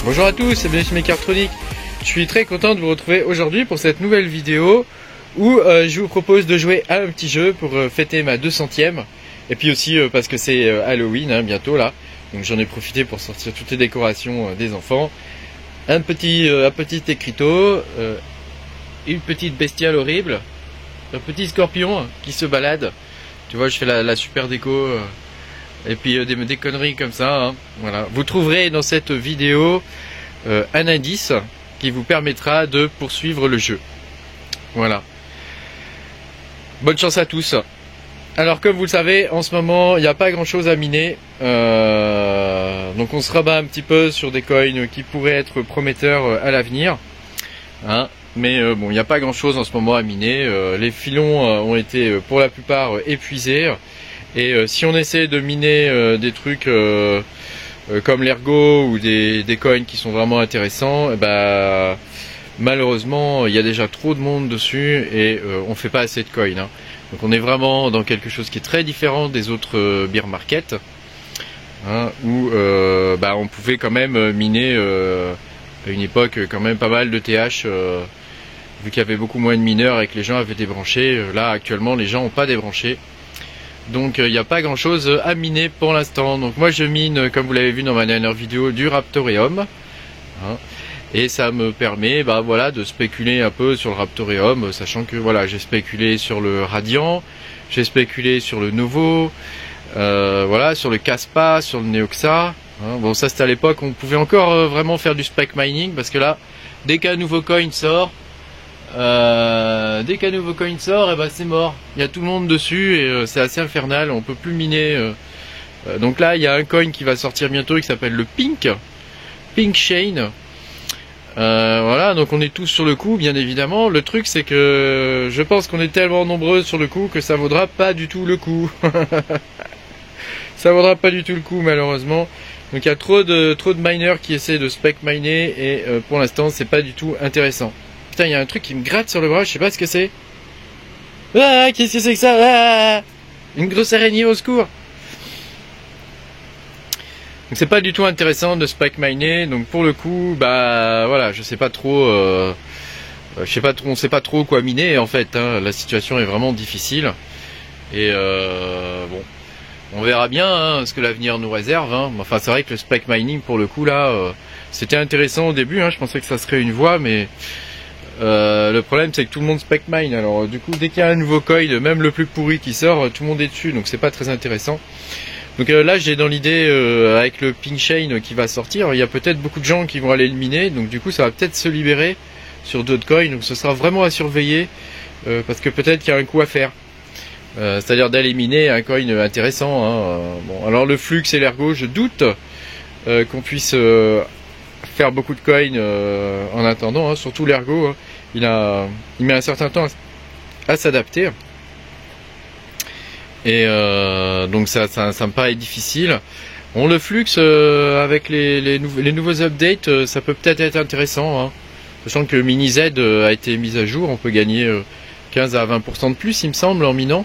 Bonjour à tous et bienvenue sur Mechatronic. Je suis très content de vous retrouver aujourd'hui pour cette nouvelle vidéo où je vous propose de jouer à un petit jeu pour fêter ma 200e. Et puis aussi parce que c'est Halloween bientôt là. Donc j'en ai profité pour sortir toutes les décorations des enfants. Un petit écriteau, une petite bestiale horrible, un petit scorpion qui se balade. Tu vois, je fais la super déco. Et puis des conneries comme ça. Voilà. Vous trouverez dans cette vidéo un indice qui vous permettra de poursuivre le jeu. Voilà. Bonne chance à tous. Alors comme vous le savez, en ce moment, il n'y a pas grand chose à miner. Donc on se rabat un petit peu sur des coins qui pourraient être prometteurs à l'avenir. Mais bon, il n'y a pas grand chose en ce moment à miner. Les filons ont été pour la plupart épuisés. Et si on essaie de miner des trucs comme l'ergot ou des coins qui sont vraiment intéressants, malheureusement il y a déjà trop de monde dessus et on fait pas assez de coins. Donc on est vraiment dans quelque chose qui est très différent des autres beer market, où on pouvait quand même miner à une époque quand même pas mal de TH, vu qu'il y avait beaucoup moins de mineurs et que les gens avaient débranché. Là actuellement les gens n'ont pas débranché. Donc il n'y a pas grand chose à miner pour l'instant. Donc moi je mine, comme vous l'avez vu dans ma dernière vidéo, du Raptorium. Et ça me permet de spéculer un peu sur le Raptorium, sachant que voilà, j'ai spéculé sur le Radiant, j'ai spéculé sur le Novo, sur le Caspa, sur le Neoxa. Bon, ça c'était à l'époque où on pouvait encore vraiment faire du spec mining, parce que là, dès qu'un nouveau coin sort, c'est mort. Il y a tout le monde dessus et c'est assez infernal. On peut plus miner. Donc là, il y a un coin qui va sortir bientôt qui s'appelle le Pink Chain. Voilà, donc on est tous sur le coup, bien évidemment. Le truc, c'est que je pense qu'on est tellement nombreux sur le coup que ça vaudra pas du tout le coup. Ça vaudra pas du tout le coup, malheureusement. Donc il y a trop de miners qui essaient de spec miner et pour l'instant, c'est pas du tout intéressant. Putain, il y a un truc qui me gratte sur le bras, je sais pas ce que c'est. Ah, qu'est-ce que c'est que ça? Une grosse araignée, au secours. Donc c'est pas du tout intéressant de spec miner. Donc pour le coup, voilà, je sais pas trop, on sait pas trop quoi miner en fait. La situation est vraiment difficile. Et bon, on verra bien ce que l'avenir nous réserve. Enfin, c'est vrai que le spec mining pour le coup là, c'était intéressant au début. Je pensais que ça serait une voie, mais le problème c'est que tout le monde spec mine. Alors du coup, dès qu'il y a un nouveau coin, même le plus pourri qui sort, tout le monde est dessus. Donc c'est pas très intéressant. Donc là j'ai dans l'idée avec le Pink Chain qui va sortir, il y a peut-être beaucoup de gens qui vont aller le miner, donc du coup ça va peut-être se libérer sur d'autres coins, donc ce sera vraiment à surveiller, parce que peut-être qu'il y a un coup à faire, c'est-à-dire d'aller miner un coin intéressant. Bon, alors le Flux et l'Ergo, je doute qu'on puisse faire beaucoup de coins en attendant, surtout l'Ergo, il met un certain temps à s'adapter. Et donc ça me paraît difficile. Bon, le Flux avec les nouveaux updates, ça peut peut-être être intéressant, sachant que Mini Z a été mise à jour, on peut gagner 15 à 20% de plus, il me semble, en minant.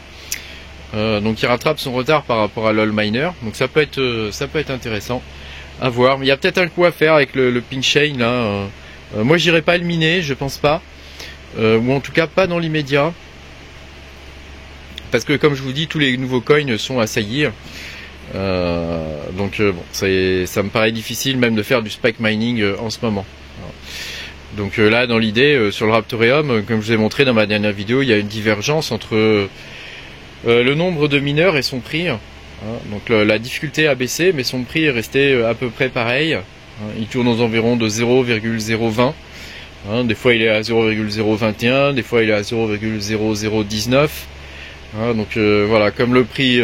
Donc il rattrape son retard par rapport à LOL Miner. Donc ça peut être intéressant à voir. Mais il y a peut-être un coup à faire avec le Pink Chain là. Moi j'irai pas le miner, je pense pas, ou en tout cas pas dans l'immédiat. Parce que comme je vous dis, tous les nouveaux coins sont à saillir. Donc bon, ça me paraît difficile même de faire du spec mining en ce moment. Donc là, dans l'idée, sur le Raptorium, comme je vous ai montré dans ma dernière vidéo, il y a une divergence entre le nombre de mineurs et son prix. Donc la difficulté a baissé, mais son prix est resté à peu près pareil. Il tourne aux environs de 0,020. Des fois il est à 0,021, des fois il est à 0,0019. Donc voilà, comme le prix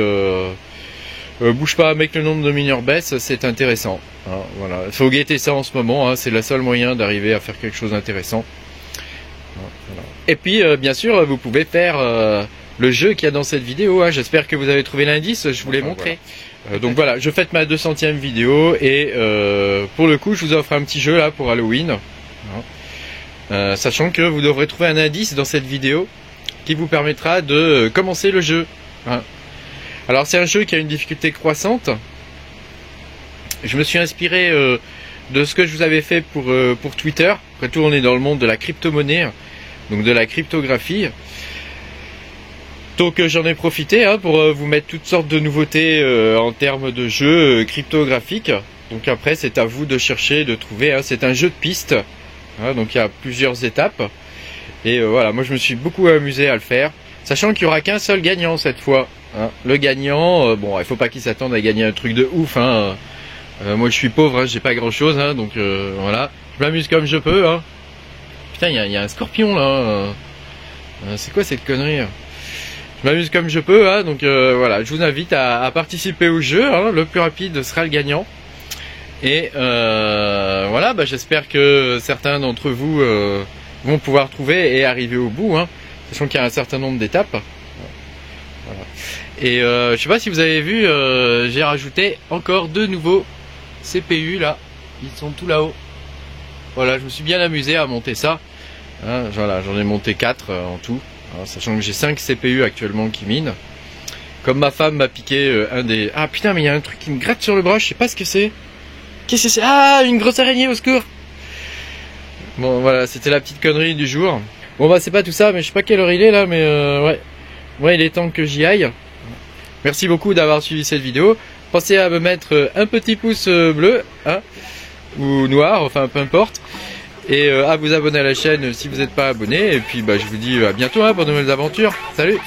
bouge pas mais que le nombre de mineurs baisse, c'est intéressant. Voilà, il faut guetter ça en ce moment, c'est le seul moyen d'arriver à faire quelque chose d'intéressant. Voilà. Et puis bien sûr, vous pouvez faire le jeu qu'il y a dans cette vidéo. J'espère que vous avez trouvé l'indice, je vous l'ai montré. Voilà. Donc voilà, je fête ma 200e vidéo et pour le coup, je vous offre un petit jeu là pour Halloween. Sachant que vous devrez trouver un indice dans cette vidéo qui vous permettra de commencer le jeu. Alors c'est un jeu qui a une difficulté croissante. Je me suis inspiré de ce que je vous avais fait pour Twitter. Après tout, on est dans le monde de la crypto-monnaie, donc de la cryptographie. Donc j'en ai profité pour vous mettre toutes sortes de nouveautés en termes de jeux cryptographiques. Donc après, c'est à vous de chercher, de trouver. C'est un jeu de piste, donc il y a plusieurs étapes. Et voilà, moi je me suis beaucoup amusé à le faire, sachant qu'il n'y aura qu'un seul gagnant cette fois. Le gagnant, bon, il faut pas qu'il s'attende à gagner un truc de ouf. Moi je suis pauvre, j'ai pas grand chose, donc voilà, je m'amuse comme je peux. Putain, il y a un scorpion là. C'est quoi cette connerie? Je m'amuse comme je peux, donc voilà, je vous invite à participer au jeu. Le plus rapide sera le gagnant. Et voilà, j'espère que certains d'entre vous vont pouvoir trouver et arriver au bout, sachant qu'il y a un certain nombre d'étapes. Voilà. Et je sais pas si vous avez vu, j'ai rajouté encore 2 nouveaux CPU là, ils sont tout là-haut. Voilà, je me suis bien amusé à monter ça. Voilà, j'en ai monté 4 en tout, sachant que j'ai 5 CPU actuellement qui minent. Comme ma femme m'a piqué un des... Ah putain, mais il y a un truc qui me gratte sur le bras, je sais pas ce que c'est. Qu'est-ce que c'est? Ah, une grosse araignée, au secours! Bon, voilà, c'était la petite connerie du jour. Bon, c'est pas tout ça, mais je sais pas quelle heure il est là, mais ouais, il est temps que j'y aille. Merci beaucoup d'avoir suivi cette vidéo. Pensez à me mettre un petit pouce bleu, ou noir, enfin peu importe. Et à vous abonner à la chaîne si vous n'êtes pas abonné. Et puis je vous dis à bientôt pour de nouvelles aventures. Salut!